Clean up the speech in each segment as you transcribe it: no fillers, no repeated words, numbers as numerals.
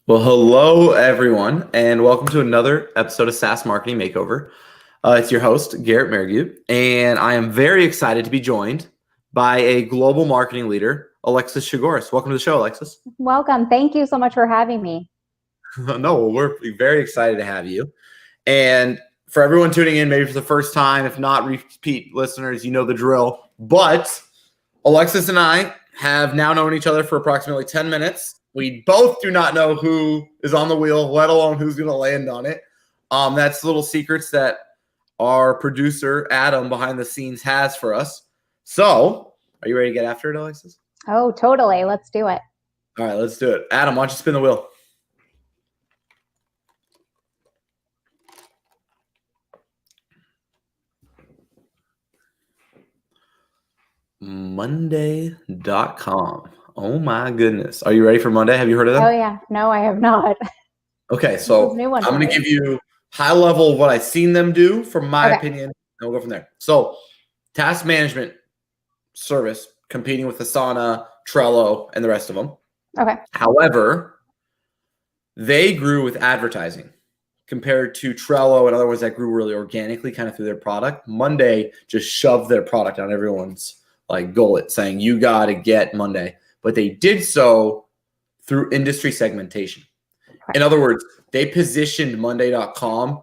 Well, hello everyone, and welcome to another episode of SaaS Marketing Makeover. It's your host, Garrett Mehrguth, and I am very excited to be joined by a global marketing leader, Alexis Chiagouris. Welcome to the show, Alexis. Welcome. Thank you so much for having me. No, we're very excited to have you. And for everyone tuning in, maybe for the first time, if not repeat listeners, you know the drill. But Alexis and I have now known each other for approximately 10 minutes. We both do not know who is on the wheel, let alone who's going to land on it. That's little secrets that our producer, Adam, behind the scenes has for us. So, are you ready to get after it, Alexis? Oh, totally. Let's do it. All right, let's do it. Adam, why don't you spin the wheel? Monday.com. Oh my goodness. Are you ready for Monday? Have you heard of them? Oh, yeah. No, I have not. Okay, so I'm going to give you high level of what I've seen them do from my opinion, and we'll go from there. So, task management service competing with Asana, Trello, and the rest of them. Okay. However, they grew with advertising compared to Trello and other ones that grew really organically kind of through their product. Monday just shoved their product on everyone's gullet saying, you got to get Monday. But they did so through industry segmentation. In other words, they positioned Monday.com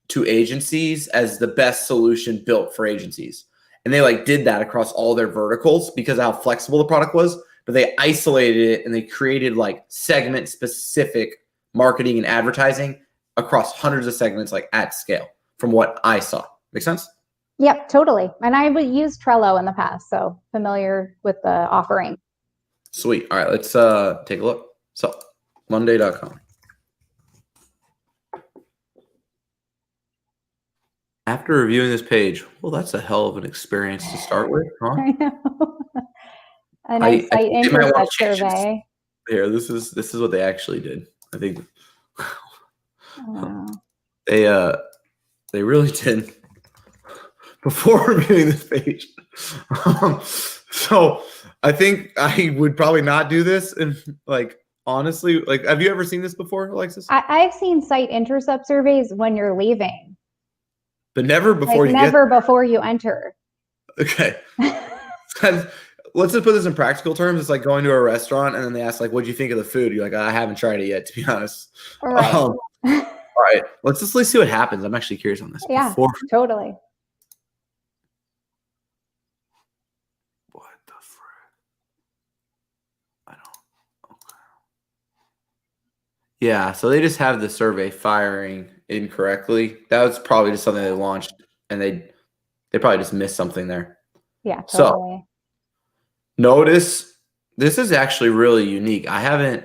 to agencies as the best solution built for agencies. And they did that across all their verticals because of how flexible the product was, but they isolated it and they created segment specific marketing and advertising across hundreds of segments at scale from what I saw. Make sense? Yep, totally. And I would use Trello in the past, so familiar with the offering. Sweet. All right, let's take a look. So, Monday.com. After reviewing this page, well, that's a hell of an experience to start with, huh? I know. A nice site intercept survey. Here, this is what they actually did. I think Wow. they really did before reviewing this page. So I think I would probably not do this. And honestly, have you ever seen this before, Alexis? I've seen site intercept surveys when you're leaving. But never before before you enter. Okay. Let's just put this in practical terms. It's like going to a restaurant and then they ask what'd you think of the food? You're like, I haven't tried it yet, to be honest. Right. All right. Let's just see what happens. I'm actually curious on this. Yeah, totally. What the frick? I don't. Okay. Yeah, so they just have the survey firing incorrectly. That was probably just something they launched and they probably just missed something there. Yeah, totally. So notice this is actually really unique. I haven't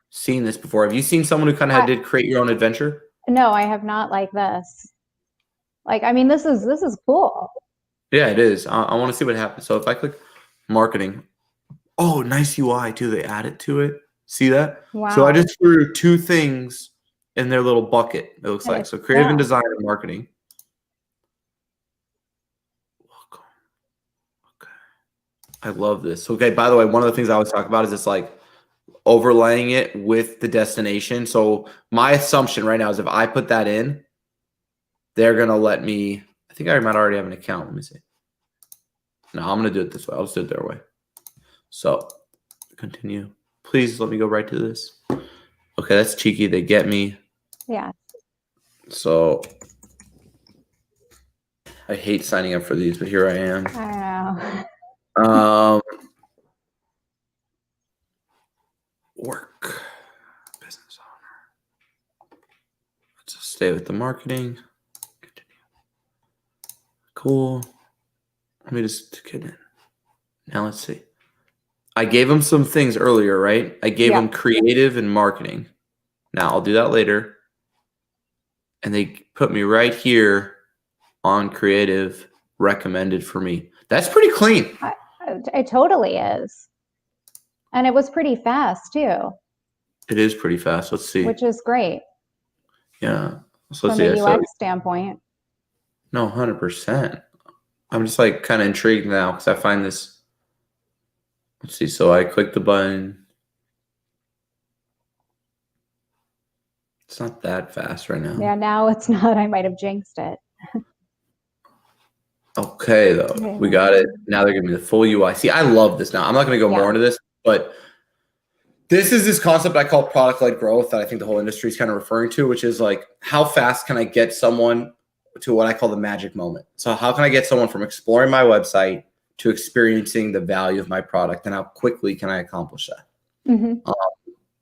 seen this before. Have you seen someone who kind of did create your own adventure? No, I have not like this. This is cool. Yeah, it is. I want to see what happens. So if I click marketing, oh, nice UI too. They added to it. See that? Wow. So I just threw two things in their little bucket, it looks like. So creative and design and marketing. Welcome. Okay. I love this. Okay, by the way, one of the things I always talk about is it's overlaying it with the destination. So my assumption right now is if I put that in, they're going to let me, I think I might already have an account. Let me see. No, I'm going to do it this way. I'll just do it their way. So continue. Please let me go right to this. Okay, that's cheeky. They get me. Yeah. So I hate signing up for these, but here I am. I know. Work. Business owner. Let's just stay with the marketing. Continue. Cool. Let me just get in. Now let's see. I gave them some things earlier, right? I gave them creative and marketing. Now I'll do that later. And they put me right here on creative recommended for me. That's pretty clean. It totally is. And it was pretty fast too. It is pretty fast. Let's see. Which is great. Yeah. So let's see. From a UX standpoint. No, 100%. I'm just kind of intrigued now because I find this. Let's see. So I click the button. It's not that fast right now. Yeah, now it's not. I might have jinxed it. Okay, though. We got it. Now they're giving me the full UI. See, I love this now. I'm not going to go more into this, but this is this concept I call product-led growth that I think the whole industry is kind of referring to, which is like, how fast can I get someone to what I call the magic moment? So how can I get someone from exploring my website to experiencing the value of my product, and how quickly can I accomplish that?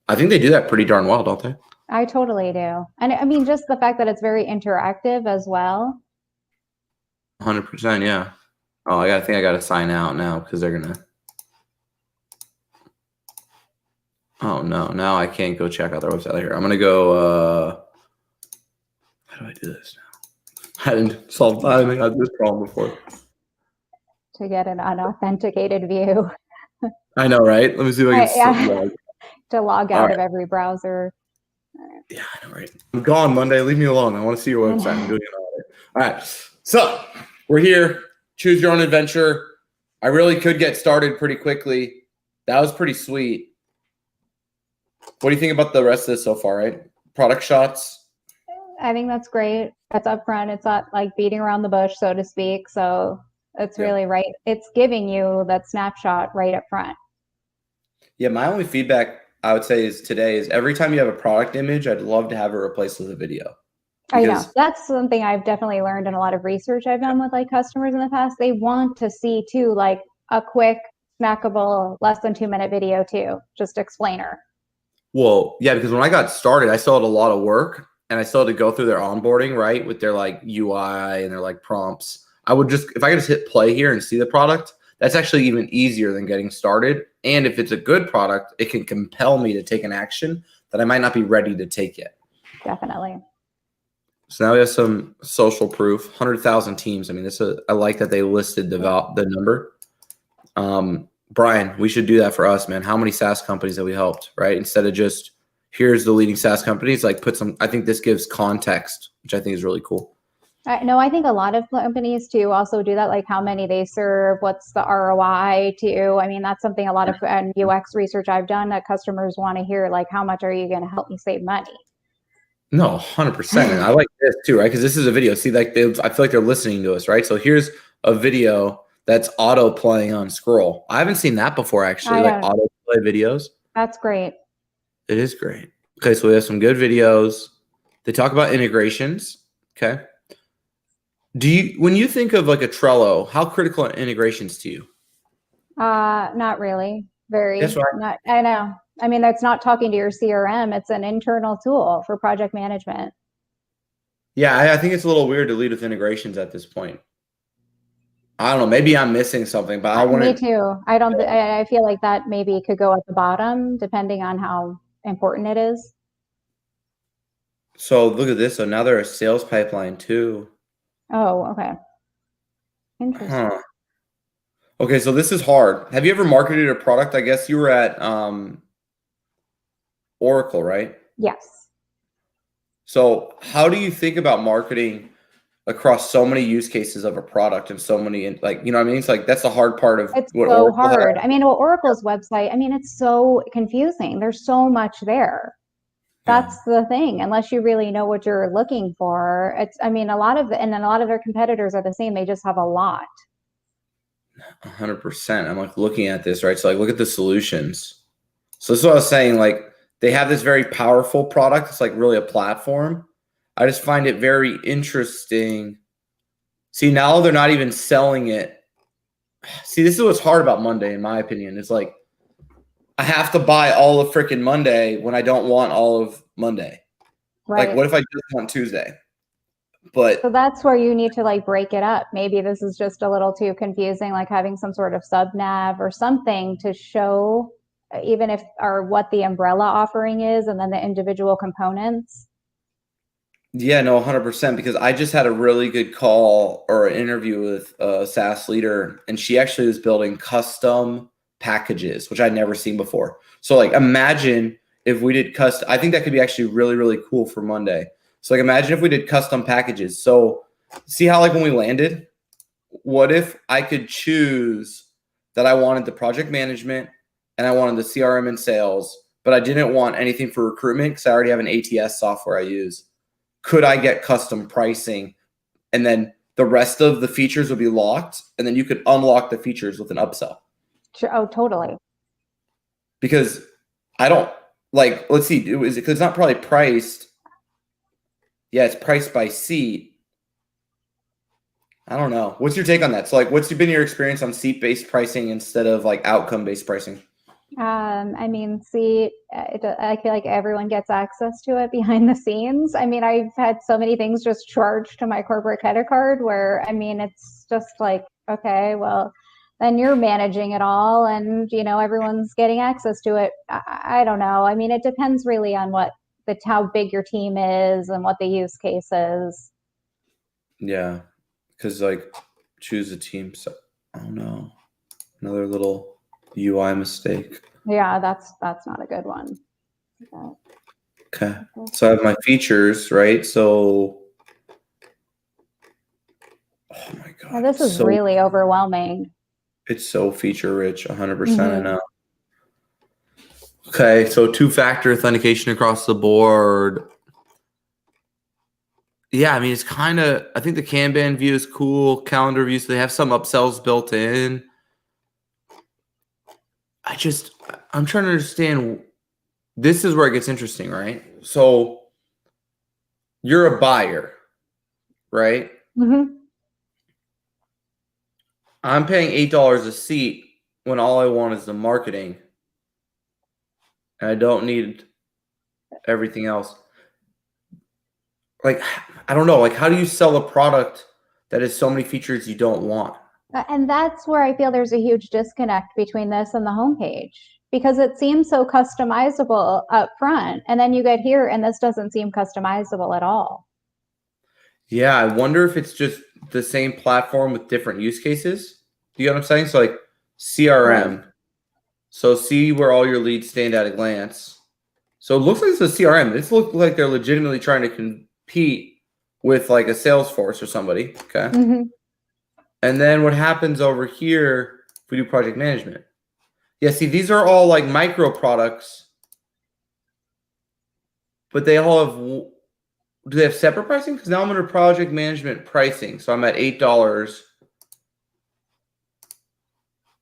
I think they do that pretty darn well, don't they? I totally do. And I mean, just the fact that it's very interactive as well. 100%, yeah. Oh, I think I got to sign out now because they're going to. Oh, no. Now I can't go check out their website here. I'm going to go. How do I do this now? I didn't have this problem before. To get an unauthenticated view. I know, right? Let me see if I can. To log out of every browser. Yeah, I know, right? I'm gone Monday. Leave me alone. I want to see your website. I'm doing an audit. All right. So we're here. Choose your own adventure. I really could get started pretty quickly. That was pretty sweet. What do you think about the rest of this so far, right? Product shots. I think that's great. That's upfront. It's not like beating around the bush, so to speak. So it's really right. It's giving you that snapshot right up front. Yeah, my only feedback I would say is every time you have a product image, I'd love to have it replaced with a video. I know. That's something I've definitely learned in a lot of research I've done with like customers in the past. They want to see too, like a quick, snackable, less than 2-minute video too, just explainer. Well, yeah, because when I got started, I still had a lot of work and I still had to go through their onboarding, right? With their like UI and their like prompts. I would just, if I could just hit play here and see the product, that's actually even easier than getting started. And if it's a good product, it can compel me to take an action that I might not be ready to take yet. Definitely. So now we have some social proof, 100,000 teams. I mean, I like that they listed the number. Brian, we should do that for us, man. How many SaaS companies have we helped, right? Instead of just, here's the leading SaaS companies, like I think this gives context, which I think is really cool. No, I think a lot of companies too also do that, like how many they serve, what's the ROI too. I mean, that's something a lot of UX research I've done that customers want to hear, like, how much are you going to help me save money? No, 100%. And I like this too, right? Because this is a video. See, like I feel like they're listening to us, right? So here's a video that's auto playing on scroll. I haven't seen that before, actually, like auto play videos. That's great. It is great. Okay, so we have some good videos. They talk about integrations. Okay. When you think of like a Trello, how critical are integrations to you? Not really. Very. That's right. I know. I mean, that's not talking to your CRM. It's an internal tool for project management. Yeah, I think it's a little weird to lead with integrations at this point. I don't know. Maybe I'm missing something, but I want to. Me too. I feel like that maybe could go at the bottom, depending on how important it is. So look at this. So now they're a sales pipeline too. Oh, okay. Interesting. Huh. Okay, so this is hard. Have you ever marketed a product? I guess you were at Oracle, right? Yes. So how do you think about marketing across so many use cases of a product and so many, like, you know what I mean? It's like, that's the hard part of it's what so Oracle hard. Has. I mean, Oracle's website, I mean, it's so confusing. There's so much there. That's the thing. Unless you really know what you're looking for, I mean, a lot of their competitors are the same. They just have a lot. 100%. I'm like looking at this, right? So like, look at the solutions. So this is what I was saying. Like, they have this very powerful product. It's like really a platform. I just find it very interesting. See, now they're not even selling it. See, this is what's hard about Monday, in my opinion. It's like, I have to buy all of freaking Monday when I don't want all of Monday. Right. Like, what if I just want Tuesday? But so that's where you need to like break it up. Maybe this is just a little too confusing, like having some sort of sub nav or something to show even if or what the umbrella offering is and then the individual components. Yeah, no, 100%. Because I just had a really good call or an interview with a SaaS leader, and she actually was building custom packages, which I'd never seen before. So like, imagine if we did custom. I think that could be actually really, really cool for Monday. So like, imagine if we did custom packages. So see how like when we landed, what if I could choose that I wanted the project management and I wanted the CRM and sales, but I didn't want anything for recruitment because I already have an ATS software I use. Could I get custom pricing? And then the rest of the features would be locked, and then you could unlock the features with an upsell. Sure. Oh, totally. Because I don't like, let's see, because it's not probably priced. Yeah, it's priced by seat. I don't know. What's your take on that? So like, what's been your experience on seat-based pricing instead of like outcome-based pricing? I mean, see, I feel like everyone gets access to it behind the scenes. I mean, I've had so many things just charged to my corporate credit card where, I mean, it's just like, okay, well, then you're managing it all and, you know, everyone's getting access to it. I don't know. I mean, it depends really on how big your team is and what the use case is. Yeah, because like choose a team. So I don't know. Another little UI mistake. Yeah, that's not a good one. Okay, so I have my features, right? So, oh my God. Now, this is really overwhelming. It's so feature rich, 100%. I know. Okay, so two-factor authentication across the board. Yeah, I mean, it's kind of, I think the Kanban view is cool. Calendar view, so they have some upsells built in. I'm trying to understand. This is where it gets interesting, right? So you're a buyer, right? Mm-hmm. I'm paying $8 a seat when all I want is the marketing. And I don't need everything else. Like, I don't know. Like, how do you sell a product that has so many features you don't want? And that's where I feel there's a huge disconnect between this and the homepage, because it seems so customizable up front. And then you get here and this doesn't seem customizable at all. Yeah, I wonder if it's just the same platform with different use cases. Do you get what I'm saying? So like CRM. Right. So see where all your leads stand at a glance. So it looks like it's a CRM. This looks like they're legitimately trying to compete with like a Salesforce or somebody. Okay. Mm-hmm. And then what happens over here if we do project management? Yeah, see, these are all like micro products, but they all have, do they have separate pricing? Because now I'm under project management pricing. So I'm at $8.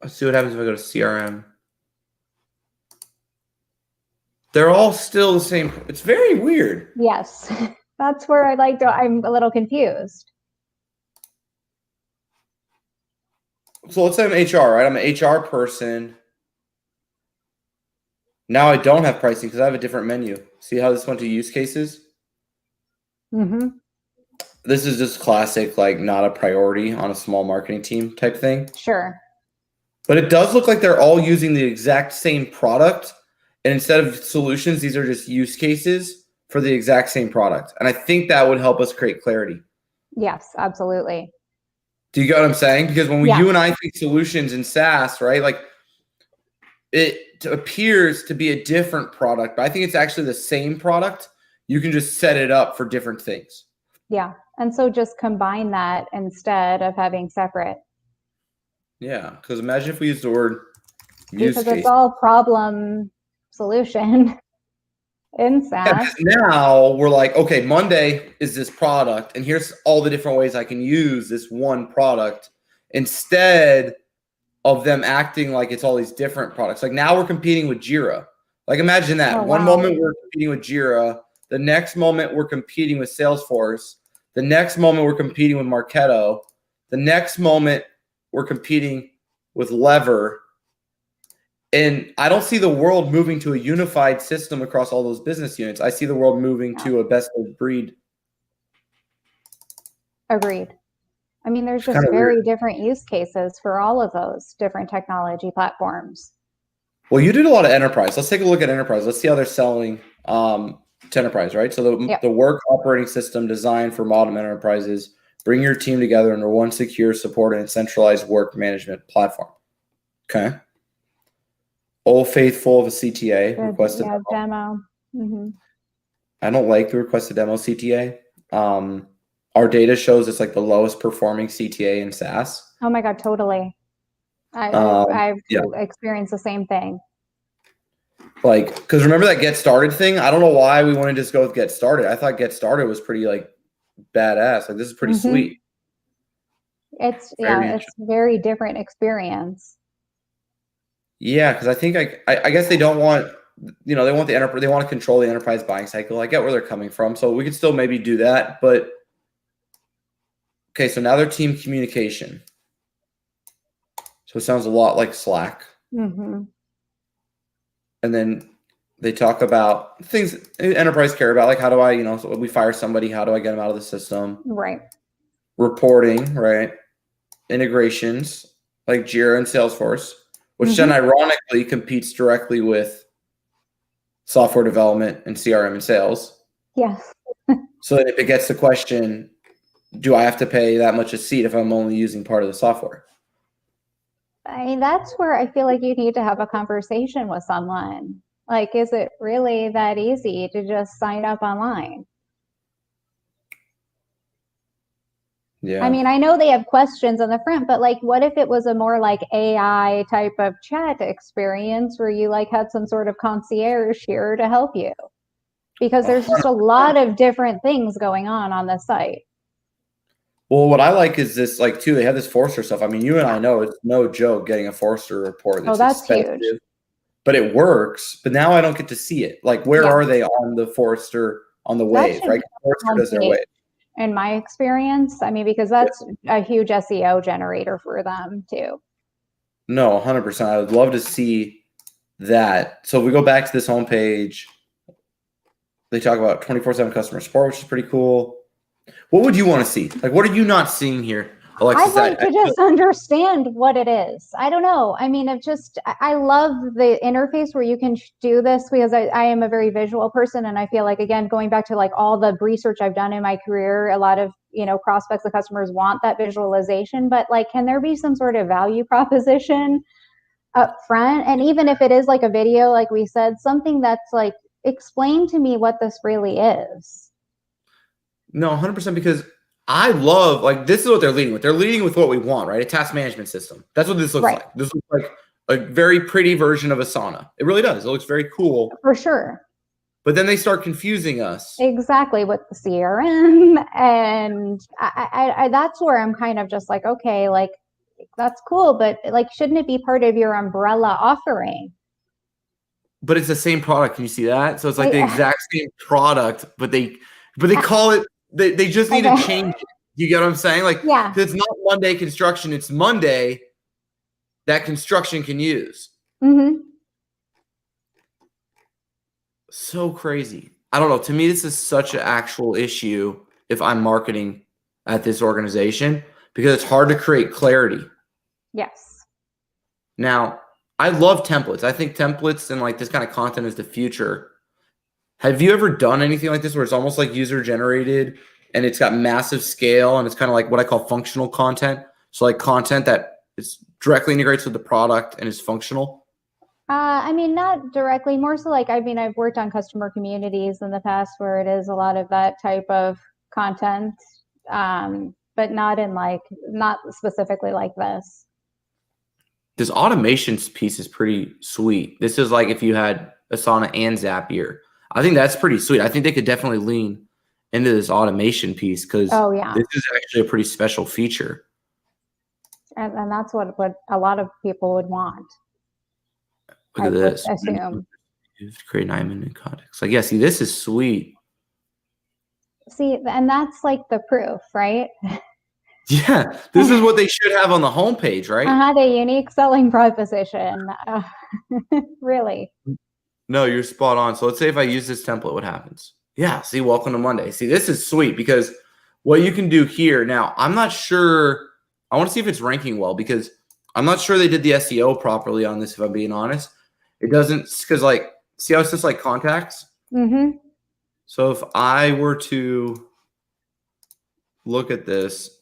Let's see what happens if I go to CRM. They're all still the same. It's very weird. Yes, that's where I'm a little confused. So let's say I'm HR, right? I'm an HR person. Now I don't have pricing because I have a different menu. See how this went to use cases? Mm-hmm. This is just classic, like not a priority on a small marketing team type thing. Sure. But it does look like they're all using the exact same product. And instead of solutions, these are just use cases for the exact same product. And I think that would help us create clarity. Yes, absolutely. Do you get what I'm saying? Because when you and I think solutions in SaaS, right, like it appears to be a different product, but I think it's actually the same product. You can just set it up for different things. Yeah. And so just combine that instead of having separate. Yeah. Because imagine if we use the word use because case. It's all problem solution in SaaS. Yeah, now we're like, okay, Monday is this product, and here's all the different ways I can use this one product instead of them acting like it's all these different products. Like now we're competing with Jira. Like imagine that. One moment we're competing with Jira. The next moment we're competing with Salesforce. The next moment we're competing with Marketo. The next moment we're competing with Lever. And I don't see the world moving to a unified system across all those business units. I see the world moving to a best of breed. Agreed. I mean, there's just very different use cases for all of those different technology platforms. Well, you did a lot of enterprise. Let's take a look at enterprise. Let's see how they're selling to enterprise, right? So the work operating system designed for modern enterprises, bring your team together under one secure, supported, and centralized work management platform. Okay. Old faithful of a CTA requested demo. Mm-hmm. I don't like the requested demo CTA. Our data shows it's like the lowest performing CTA in SaaS. Oh my God, totally. I've experienced the same thing. Like, because remember that get started thing? I don't know why we want to just go with get started. I thought get started was pretty like badass. Like this is pretty sweet. It's very different experience. Yeah, because I think I guess they don't want, they want the enterprise, they want to control the enterprise buying cycle. I get where they're coming from. So we could still maybe do that. But okay, so now they're team communication. So it sounds a lot like Slack. And then they talk about things enterprise care about, like how do I, so we fire somebody, how do I get them out of the system? Right. Reporting, right? Integrations like Jira and Salesforce, which then ironically competes directly with software development and CRM and sales. Yes. So if it gets the question, do I have to pay that much a seat if I'm only using part of the software? I mean, that's where I feel like you need to have a conversation with someone. Like, is it really that easy to just sign up online? Yeah. I mean, I know they have questions on the front, but like, what if it was a more like AI type of chat experience where you like had some sort of concierge here to help you? Because there's just a lot of different things going on the site. Well, what I like is this, like, too, they have this Forrester stuff. I mean, you and I know it's no joke getting a Forrester report. It's that's expensive, huge. but it works. But now I don't get to see it. Like, where are they on the Forrester, on the wave, right? Forrester does their wave. In my experience, I mean, because that's a huge SEO generator for them too. No, 100%. I would love to see that. So if we go back to this homepage, they talk about 24/7 customer support, which is pretty cool. What would you want to see? Like, what are you not seeing here, Alexis? I'd like to just understand what it is. I don't know. I mean, I love the interface where you can do this because I am a very visual person. And I feel like, again, going back to like all the research I've done in my career, a lot of, prospects and customers want that visualization, but like, can there be some sort of value proposition up front? And even if it is like a video, like we said, something that's like, explain to me what this really is. No, 100%, because I love, like, this is what they're leading with. They're leading with what we want, right? A task management system. That's what this looks like. This looks like a very pretty version of Asana. It really does. It looks very cool. For sure. But then they start confusing us. Exactly, with the CRM. And I that's where I'm kind of just like, okay, like, that's cool, but like, shouldn't it be part of your umbrella offering? But it's the same product. Can you see that? So it's like the exact same product, but they call it, they just need to change it. You get what I'm saying? Like, it's not Monday construction, it's Monday that construction can use. So crazy. I don't know. To me, this is such an actual issue if I'm marketing at this organization, because it's hard to create clarity. Yes. Now, I love templates. I think templates and like this kind of content is the future. Have you ever done anything like this where it's almost like user generated and it's got massive scale and it's kind of like what I call functional content? So like content that is directly integrates with the product and is functional? I mean, not directly, more so like, I mean, I've worked on customer communities in the past where it is a lot of that type of content, but not specifically like this. This automation piece is pretty sweet. This is like if you had Asana and Zapier. I think that's pretty sweet. I think they could definitely lean into this automation piece because this is actually a pretty special feature. And that's what a lot of people would want. Look at this. Assume. Create 9-minute context. Like, yeah, see, this is sweet. See, and that's like the proof, right? Yeah, this is what they should have on the homepage, right? The unique selling proposition. Really. No, you're spot on. So let's say if I use this template, what happens? Yeah, see, welcome to Monday. See, this is sweet because what you can do here. Now, I'm not sure. I want to see if it's ranking well because I'm not sure they did the SEO properly on this, if I'm being honest. It doesn't, because like, see how it's just like contacts? So if I were to look at this,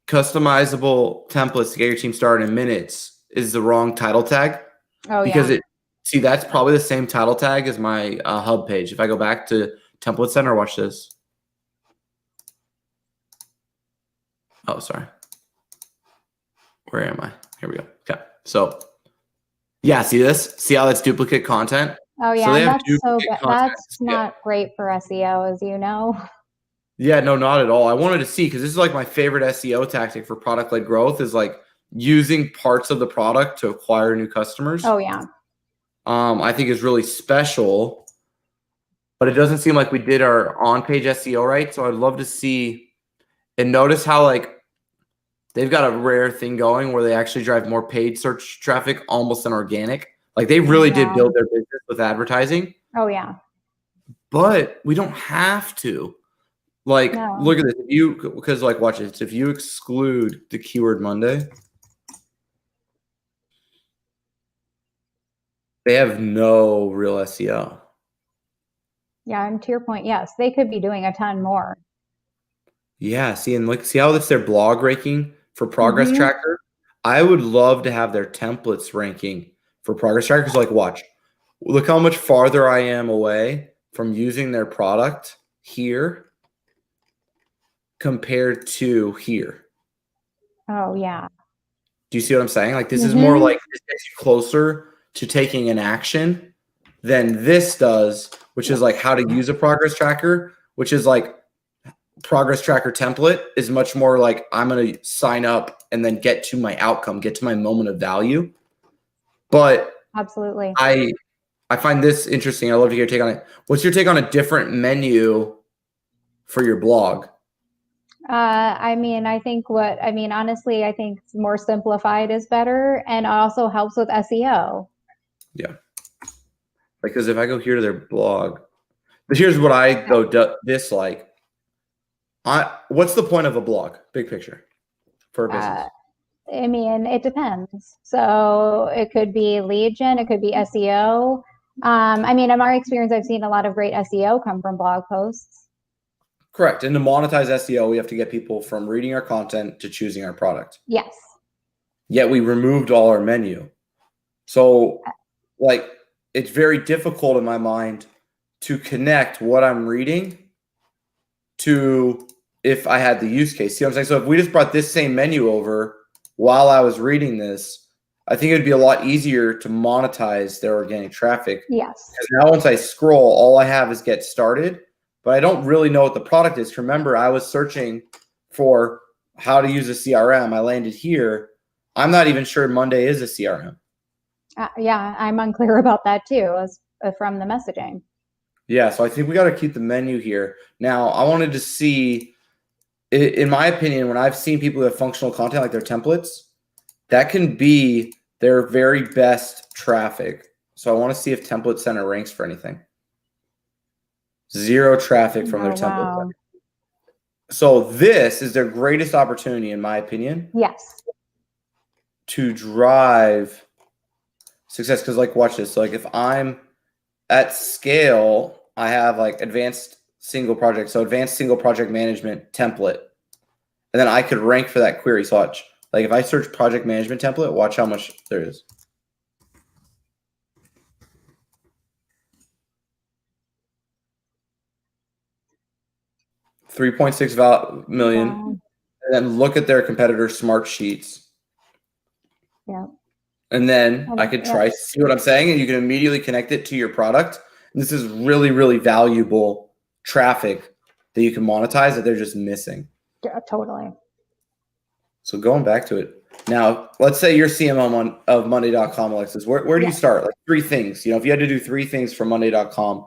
customizable templates to get your team started in minutes is the wrong title tag. Because see, that's probably the same title tag as my hub page. If I go back to Template Center, watch this. Oh, sorry. Where am I? Here we go. Okay. So Yeah, see this? See how that's duplicate content? Oh So yeah, they and have that's so duplicate bad. content. That's not great for SEO, as you know. Yeah, no, not at all. I wanted to see, because this is like my favorite SEO tactic for product-led growth, is like using parts of the product to acquire new customers. Oh yeah. I think is really special, but it doesn't seem like we did our on-page SEO right. So I'd love to see and notice how like they've got a rare thing going where they actually drive more paid search traffic almost than organic. Like they really did build their business with advertising. Oh yeah. But we don't have to. Like, look at this. Because like, watch this. If you exclude the keyword Monday, they have no real SEO. Yeah, and to your point, yes, they could be doing a ton more. Yeah, see, and like, see how that's their blog ranking for Progress Tracker? I would love to have their templates ranking for Progress Tracker. Because, like, watch, look how much farther I am away from using their product here compared to here. Oh yeah. Do you see what I'm saying? Like, this is more like this gets you closer to taking an action than this does, which is like how to use a Progress Tracker, which is like Progress Tracker template is much more like I'm going to sign up and then get to my outcome, get to my moment of value. But absolutely, I find this interesting. I'd love to get your take on it. What's your take on a different menu for your blog? I mean, honestly, I think more simplified is better, and also helps with SEO. Yeah. Because if I go here to their blog, but here's what I dislike. What's the point of a blog? Big picture for a business. I mean, it depends. So it could be lead gen, it could be SEO. I mean, in my experience, I've seen a lot of great SEO come from blog posts. Correct. And to monetize SEO, we have to get people from reading our content to choosing our product. Yes. Yet we removed all our menu. So, like, it's very difficult in my mind to connect what I'm reading to if I had the use case. See what I'm saying? So if we just brought this same menu over while I was reading this, I think it'd be a lot easier to monetize their organic traffic. Yes. Because now once I scroll, all I have is get started, but I don't really know what the product is. Remember, I was searching for how to use a CRM. I landed here. I'm not even sure Monday is a CRM. Yeah, I'm unclear about that too, as from the messaging. Yeah, so I think we got to keep the menu here. Now, I wanted to see, in my opinion, when I've seen people who have functional content like their templates, that can be their very best traffic. So I want to see if Template Center ranks for anything. 0 traffic from their template center. So this is their greatest opportunity, in my opinion. Yes. To drive success. Because, like, watch this. So, like, if I'm at scale, I have like advanced single project. So advanced single project management template. And then I could rank for that query. So watch. Like if I search project management template, watch how much there is. 3.6 million. Wow. And then look at their competitor Smart Sheets. Yeah. And then I could try, see what I'm saying? And you can immediately connect it to your product. And this is really, really valuable traffic that you can monetize that they're just missing. Yeah, totally. So going back to it. Now, let's say you're CMO of Monday.com, Alexis. Where do you start? Like 3 things. You know, if you had to do 3 things for Monday.com,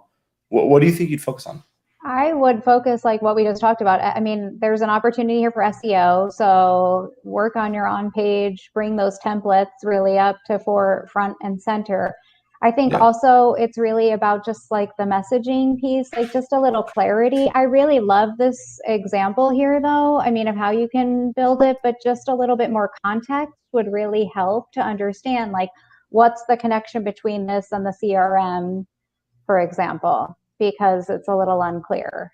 what do you think you'd focus on? I would focus like what we just talked about. I mean, there's an opportunity here for SEO. So work on your on page, bring those templates really up to front and center. I think also it's really about just like the messaging piece, like just a little clarity. I really love this example here though. I mean, of how you can build it, but just a little bit more context would really help to understand like what's the connection between this and the CRM, for example, because it's a little unclear.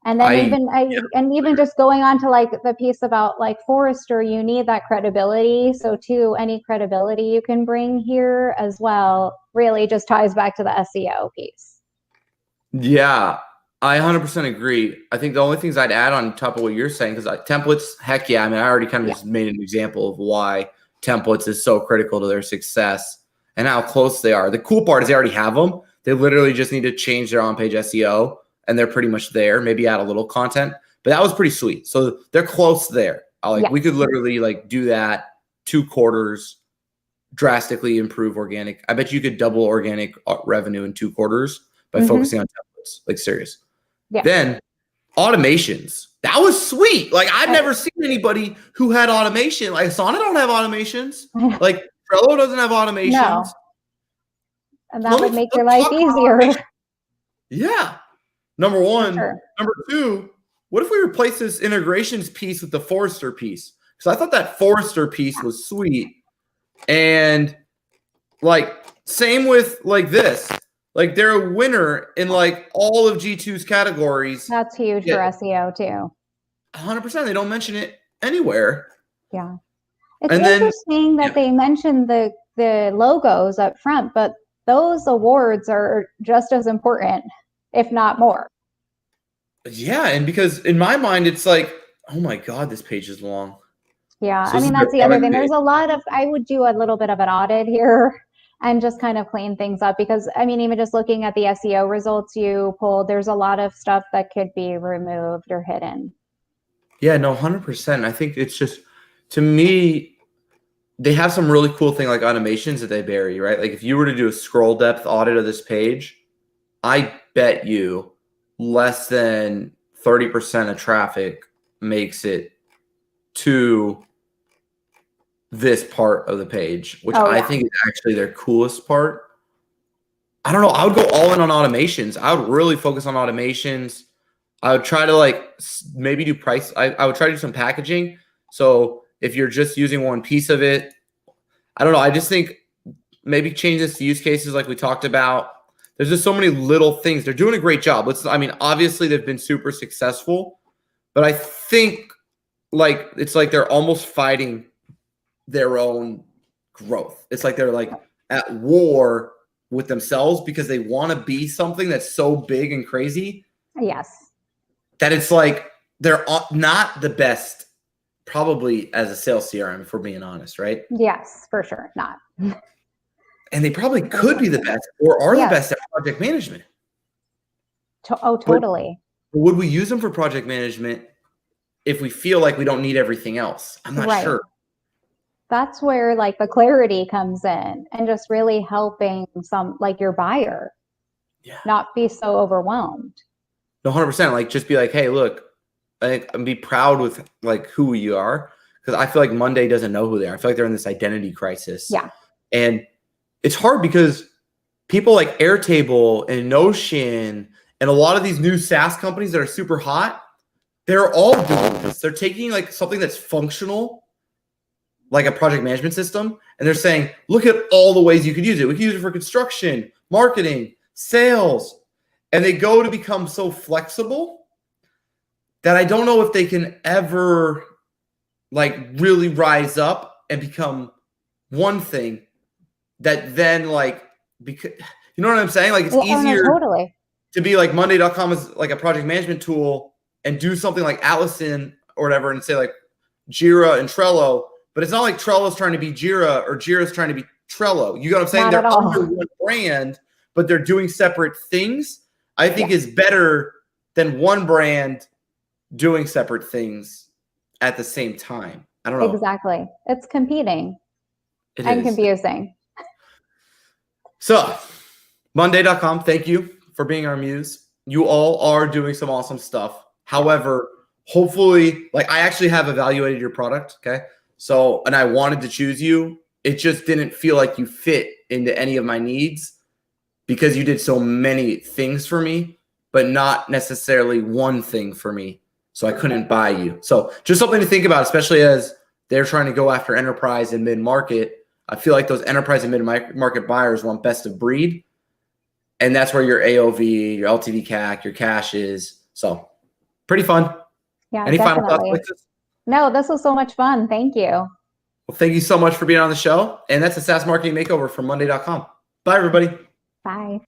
And then even just going on to like the piece about like Forrester, you need that credibility. So too, any credibility you can bring here as well really just ties back to the SEO piece. Yeah, I 100% agree. I think the only things I'd add on top of what you're saying, because templates, heck yeah. I mean, I already kind of just made an example of why templates is so critical to their success and how close they are. The cool part is they already have them. They literally just need to change their on-page SEO and they're pretty much there, maybe add a little content, but that was pretty sweet. So they're close there. We could literally do that 2 quarters, drastically improve organic. I bet you could double organic revenue in 2 quarters by focusing on templates, serious. Yeah. Then automations. That was sweet. I've never seen anybody who had automation. Asana don't have automations. Trello doesn't have automations. No. And that would make your life easier. Yeah. Number one. Sure. Number two, what if we replace this integrations piece with the Forrester piece? Because I thought that Forrester piece was sweet. And same with this. They're a winner in all of G2's categories. That's huge for SEO too. 100%. They don't mention it anywhere. Yeah. It's interesting that they mentioned the logos up front, but those awards are just as important, if not more. Yeah. And because in my mind, it's oh my God, this page is long. Yeah. So that's the other thing. There's a lot of, I would do a little bit of an audit here and just kind of clean things up because even just looking at the SEO results you pulled, there's a lot of stuff that could be removed or hidden. Yeah, no, 100%. I think it's just, to me, they have some really cool thing automations that they bury, right? If you were to do a scroll depth audit of this page, I bet you less than 30% of traffic makes it to this part of the page, which I think is actually their coolest part. I don't know. I would go all in on automations. I would really focus on automations. I would try to maybe do price. I would try to do some packaging. So if you're just using one piece of it, I don't know. I just think maybe change this to use cases like we talked about. There's just so many little things. They're doing a great job. Obviously they've been super successful, but I think it's they're almost fighting their own growth. It's they're at war with themselves because they want to be something that's so big and crazy. Yes. That it's they're not the best probably as a sales CRM, if we're being honest, right? Yes, for sure. Not. And they probably could be the best or are the best at project management. Totally. But would we use them for project management if we feel like we don't need everything else? I'm not sure. That's where the clarity comes in and just really helping your buyer not be so overwhelmed. No, 100%. Just be hey, look, and be proud with who you are. Because I feel Monday doesn't know who they are. I feel they're in this identity crisis. Yeah. And it's hard because people like Airtable and Notion and a lot of these new SaaS companies that are super hot, they're all doing this. They're taking something that's functional, like a project management system, and they're saying, look at all the ways you could use it. We could use it for construction, marketing, sales. And they go to become so flexible that I don't know if they can ever really rise up and become one thing that then because you know what I'm saying? It's easier to be Monday.com is a project management tool and do something like Allison or whatever and say Jira and Trello, but it's not Trello's trying to be Jira or Jira's trying to be Trello. You know what I'm saying? They're under one brand, but they're doing separate things. I think is better than one brand doing separate things at the same time. I don't know. Exactly. It's competing and confusing. So Monday.com, thank you for being our muse. You all are doing some awesome stuff. However, hopefully, I actually have evaluated your product. Okay. So, and I wanted to choose you. It just didn't feel like you fit into any of my needs because you did so many things for me, but not necessarily one thing for me. So I couldn't buy you. So just something to think about, especially as they're trying to go after enterprise and mid-market. I feel like those enterprise and mid-market buyers want best of breed. And that's where your AOV, your LTV CAC, your cash is. So pretty fun. Yeah, Any definitely. final thoughts, Alexis? No, this was so much fun. Thank you. Well, thank you so much for being on the show. And that's a SaaS marketing makeover from Monday.com. Bye, everybody. Bye.